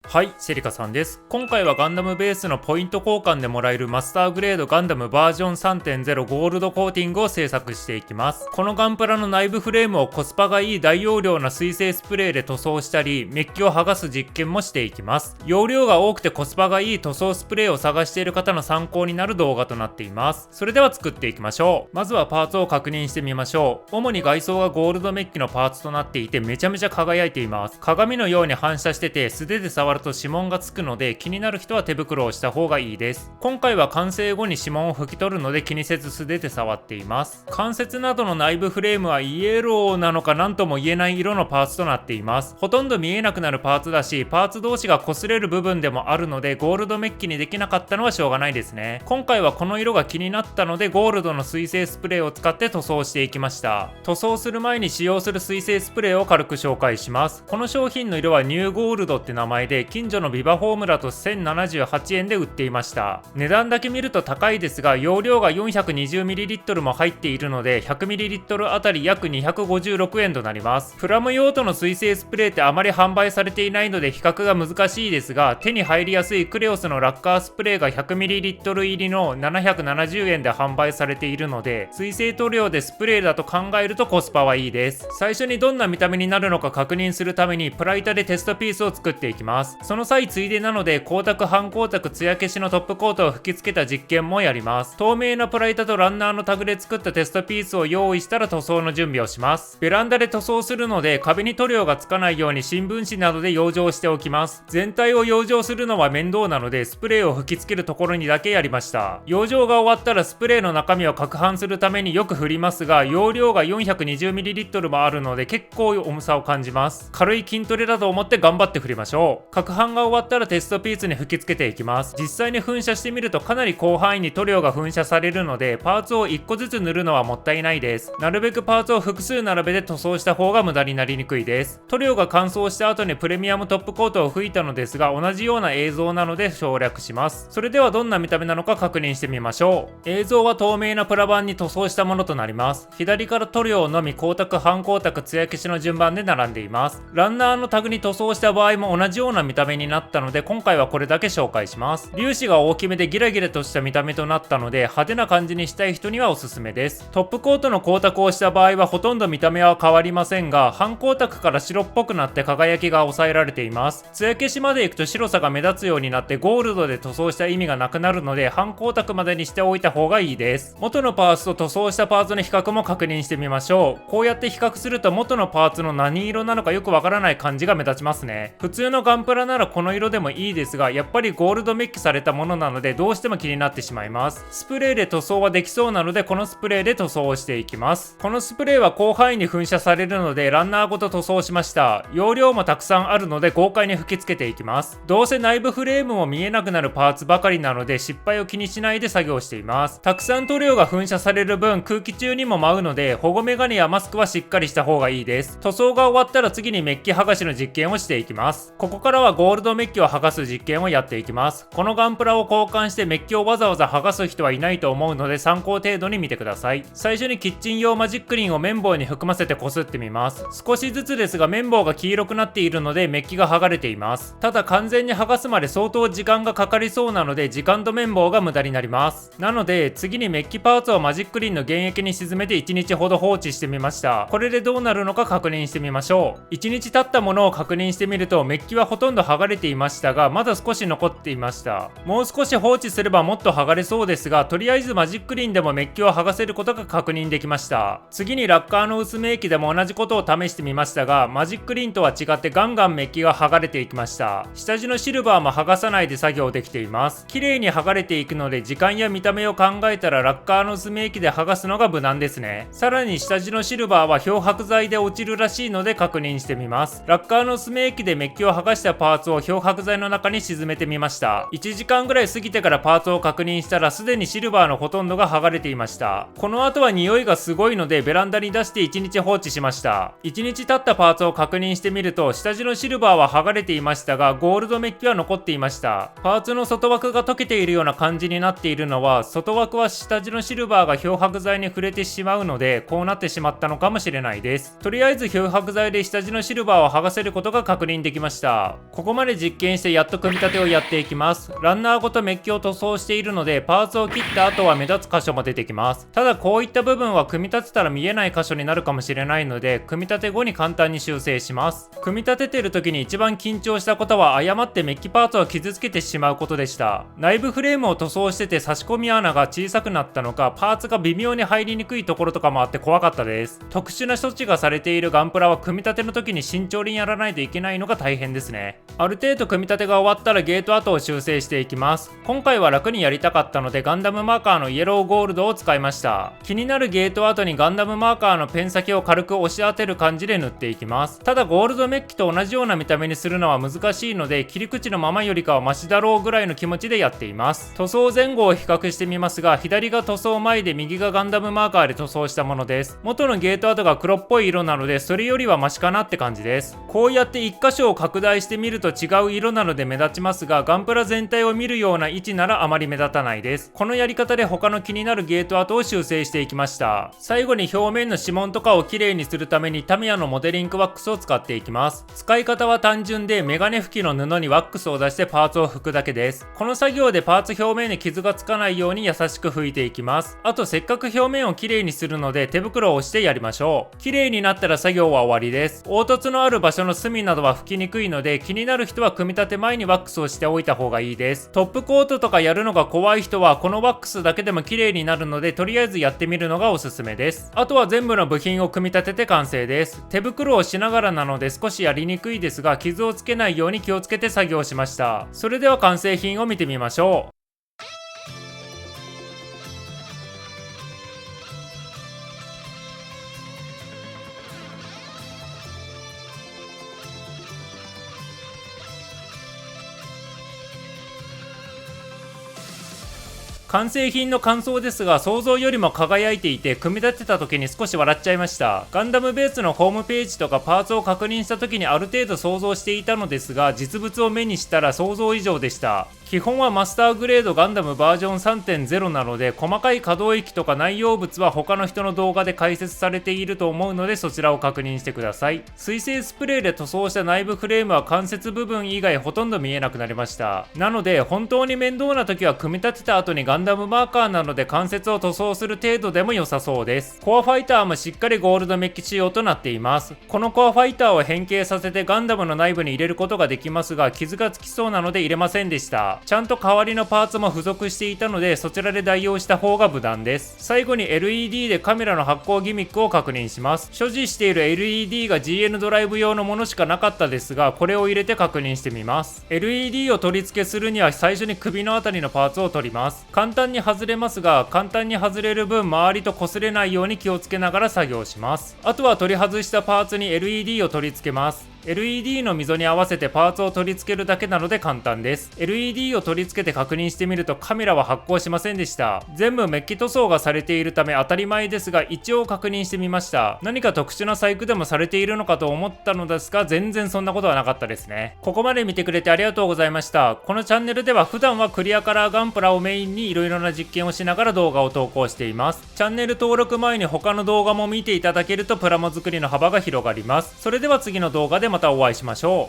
はい、セリカさんです。今回はガンダムベースのポイント交換でもらえるマスターグレードガンダムバージョン 3.0 ゴールドコーティングを制作していきます。このガンプラの内部フレームをコスパがいい大容量な水性スプレーで塗装したり、メッキを剥がす実験もしていきます。容量が多くてコスパがいい塗装スプレーを探している方の参考になる動画となっています。それでは作っていきましょう。まずはパーツを確認してみましょう。主に外装がゴールドメッキのパーツとなっていてめちゃめちゃ輝いています。鏡のように反射してて素手で触ると指紋がつくので気になる人は手袋をした方がいいです。今回は完成後に指紋を拭き取るので気にせず素手で触っています。関節などの内部フレームはイエローなのか何とも言えない色のパーツとなっています。ほとんど見えなくなるパーツだし、パーツ同士が擦れる部分でもあるのでゴールドメッキにできなかったのはしょうがないですね。今回はこの色が気になったのでゴールドの水性スプレーを使って塗装していきました。塗装する前に使用する水性スプレーを軽く紹介します。この商品の色はニューゴールドって名前で、近所のビバホームだと1078円で売っていました。値段だけ見ると高いですが、容量が 420ml も入っているので 100ml あたり約256円となります。プラム用途の水性スプレーってあまり販売されていないので比較が難しいですが、手に入りやすいクレオスのラッカースプレーが 100ml 入りの770円で販売されているので、水性塗料でスプレーだと考えるとコスパはいいです。最初にどんな見た目になるのか確認するためにプラ板でテストピースを作っていきます。その際ついでなので光沢半光沢艶消しのトップコートを吹き付けた実験もやります。透明なプラ板とランナーのタグで作ったテストピースを用意したら塗装の準備をします。ベランダで塗装するので壁に塗料がつかないように新聞紙などで養生しておきます。全体を養生するのは面倒なのでスプレーを吹き付けるところにだけやりました。養生が終わったらスプレーの中身を攪拌するためによく振りますが、容量が 420ml もあるので結構重さを感じます。軽い筋トレだと思って頑張って振りましょう。攪拌が終わったらテストピースに吹き付けていきます。実際に噴射してみるとかなり広範囲に塗料が噴射されるので、パーツを1個ずつ塗るのはもったいないです。なるべくパーツを複数並べて塗装した方が無駄になりにくいです。塗料が乾燥した後にプレミアムトップコートを吹いたのですが、同じような映像なので省略します。それではどんな見た目なのか確認してみましょう。映像は透明なプラ板に塗装したものとなります。左から塗料のみ光沢半光沢艶消しの順番で並んでいます。ランナーのタグに塗装した場合も同じような見た目になったので今回はこれだけ紹介します。粒子が大きめでギラギラとした見た目となったので派手な感じにしたい人にはおすすめです。トップコートの光沢をした場合はほとんど見た目は変わりませんが、半光沢から白っぽくなって輝きが抑えられています。艶消しまで行くと白さが目立つようになってゴールドで塗装した意味がなくなるので半光沢までにしておいた方がいいです。元のパーツと塗装したパーツの比較も確認してみましょう。こうやって比較すると元のパーツの何色なのかよくわからない感じが目立ちますね。普通のガンプラならこの色でもいいですが、やっぱりゴールドメッキされたものなのでどうしても気になってしまいます。スプレーで塗装はできそうなのでこのスプレーで塗装をしていきます。このスプレーは広範囲に噴射されるのでランナーごと塗装しました。容量もたくさんあるので豪快に吹き付けていきます。どうせ内部フレームも見えなくなるパーツばかりなので失敗を気にしないで作業しています。たくさん塗料が噴射される分空気中にも舞うので保護メガネやマスクはしっかりした方がいいです。塗装が終わったら次にメッキ剥がしの実験をしていきます。ここからはゴールドメッキを剥がす実験をやっていきます。このガンプラを交換してメッキをわざわざ剥がす人はいないと思うので参考程度に見てください。最初にキッチン用マジックリンを綿棒に含ませてこすってみます。少しずつですが綿棒が黄色くなっているのでメッキが剥がれています。ただ完全に剥がすまで相当時間がかかりそうなので時間と綿棒が無駄になります。なので次にメッキパーツをマジックリンの原液に沈めて1日ほど放置してみました。これでどうなるのか確認してみましょう。1日経ったものを確認してみるとメッキはほとんど剥がれていましたがまだ少し残っていました。もう少し放置すればもっと剥がれそうですが、とりあえずマジックリンでもメッキを剥がせることが確認できました。次にラッカーの薄め液でも同じことを試してみましたが、マジックリンとは違ってガンガンメッキが剥がれていきました。下地のシルバーも剥がさないで作業できています。綺麗に剥がれていくので時間や見た目を考えたらラッカーの薄め液で剥がすのが無難ですね。さらに下地のシルバーは漂白剤で落ちるらしいので確認してみます。ラッカーの薄め液でメッキを剥がしたパーツを漂白剤の中に沈めてみました。1時間ぐらい過ぎてからパーツを確認したらすでにシルバーのほとんどが剥がれていました。この後は匂いがすごいのでベランダに出して1日放置しました。1日経ったパーツを確認してみると下地のシルバーは剥がれていましたがゴールドメッキは残っていました。パーツの外枠が溶けているような感じになっているのは外枠は下地のシルバーが漂白剤に触れてしまうのでこうなってしまったのかもしれないです。とりあえず漂白剤で下地のシルバーを剥がせることが確認できました。ここまで実験してやっと組み立てをやっていきます。ランナーごとメッキを塗装しているので、パーツを切った後は目立つ箇所も出てきます。ただこういった部分は組み立てたら見えない箇所になるかもしれないので、組み立て後に簡単に修正します。組み立ててる時に一番緊張したことは、誤ってメッキパーツを傷つけてしまうことでした。内部フレームを塗装してて差し込み穴が小さくなったのか、パーツが微妙に入りにくいところとかもあって怖かったです。特殊な処置がされているガンプラは組み立ての時に慎重にやらないといけないのが大変ですね。ある程度組み立てが終わったらゲート跡を修正していきます。今回は楽にやりたかったのでガンダムマーカーのイエローゴールドを使いました。気になるゲート跡にガンダムマーカーのペン先を軽く押し当てる感じで塗っていきます。ただゴールドメッキと同じような見た目にするのは難しいので、切り口のままよりかはマシだろうぐらいの気持ちでやっています。塗装前後を比較してみますが、左が塗装前で右がガンダムマーカーで塗装したものです。元のゲート跡が黒っぽい色なので、それよりはマシかなって感じです。こうやって1箇所を拡大してみると違う色なので目立ちますが、ガンプラ全体を見るような位置ならあまり目立たないです。このやり方で他の気になるゲート跡を修正していきました。最後に表面の指紋とかをきれいにするためにタミヤのモデリングワックスを使っていきます。使い方は単純で、メガネ拭きの布にワックスを出してパーツを拭くだけです。この作業でパーツ表面に傷がつかないように優しく拭いていきます。あとせっかく表面をきれいにするので手袋を押してやりましょう。きれいになったら作業は終わりです。凹凸のある場所の隅などは拭きにくいので、気になる人は組み立て前にワックスをしておいた方がいいです。トップコートとかやるのが怖い人はこのワックスだけでも綺麗になるので、とりあえずやってみるのがおすすめです。あとは全部の部品を組み立てて完成です。手袋をしながらなので少しやりにくいですが、傷をつけないように気をつけて作業しました。それでは完成品を見てみましょう。完成品の感想ですが、想像よりも輝いていて、組み立てた時に少し笑っちゃいました。ガンダムベースのホームページとかパーツを確認した時にある程度想像していたのですが、実物を目にしたら想像以上でした。基本はマスターグレードガンダムバージョン 3.0 なので、細かい可動域とか内容物は他の人の動画で解説されていると思うので、そちらを確認してください。水性スプレーで塗装した内部フレームは関節部分以外ほとんど見えなくなりました。なので本当に面倒な時は組み立てた後にガンダムマーカーなので関節を塗装する程度でも良さそうです。コアファイターもしっかりゴールドメッキ仕様となっています。このコアファイターを変形させてガンダムの内部に入れることができますが、傷がつきそうなので入れませんでした。ちゃんと代わりのパーツも付属していたので、そちらで代用した方が無難です。最後に LED でカメラの発光ギミックを確認します。所持している LED が GN ドライブ用のものしかなかったですが、これを入れて確認してみます。 LED を取り付けするには最初に首のあたりのパーツを取ります。簡単に外れますが、簡単に外れる分周りと擦れないように気をつけながら作業します。あとは取り外したパーツに LED を取り付けます。LED の溝に合わせてパーツを取り付けるだけなので簡単です。 LED を取り付けて確認してみるとカメラは発光しませんでした。全部メッキ塗装がされているため当たり前ですが、一応確認してみました。何か特殊な細工でもされているのかと思ったのですが、全然そんなことはなかったですね。ここまで見てくれてありがとうございました。このチャンネルでは普段はクリアカラーガンプラをメインに色々な実験をしながら動画を投稿しています。チャンネル登録前に他の動画も見ていただけるとプラモ作りの幅が広がります。それでは次の動画でまたお会いしましょう。